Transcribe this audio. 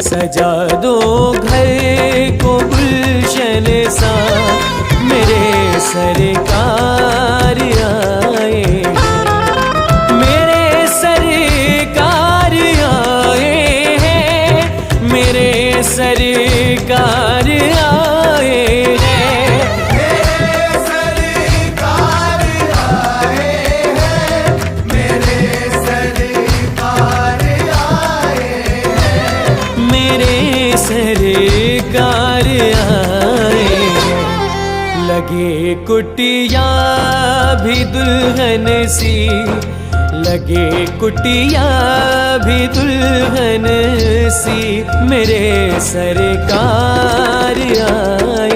सजा दो घर को गुलशन सा, मेरे सरकार आए हैं, मेरे सरकार आए हैं, मेरे सरकार आए हैं, मेरे सरकार आए हैं, मेरे सरकार आए हैं, मेरे सरकार आए हैं। लगे कुटिया भी दुल्हन सी, लगे कुटिया भी दुल्हन सी, मेरे सरकार आए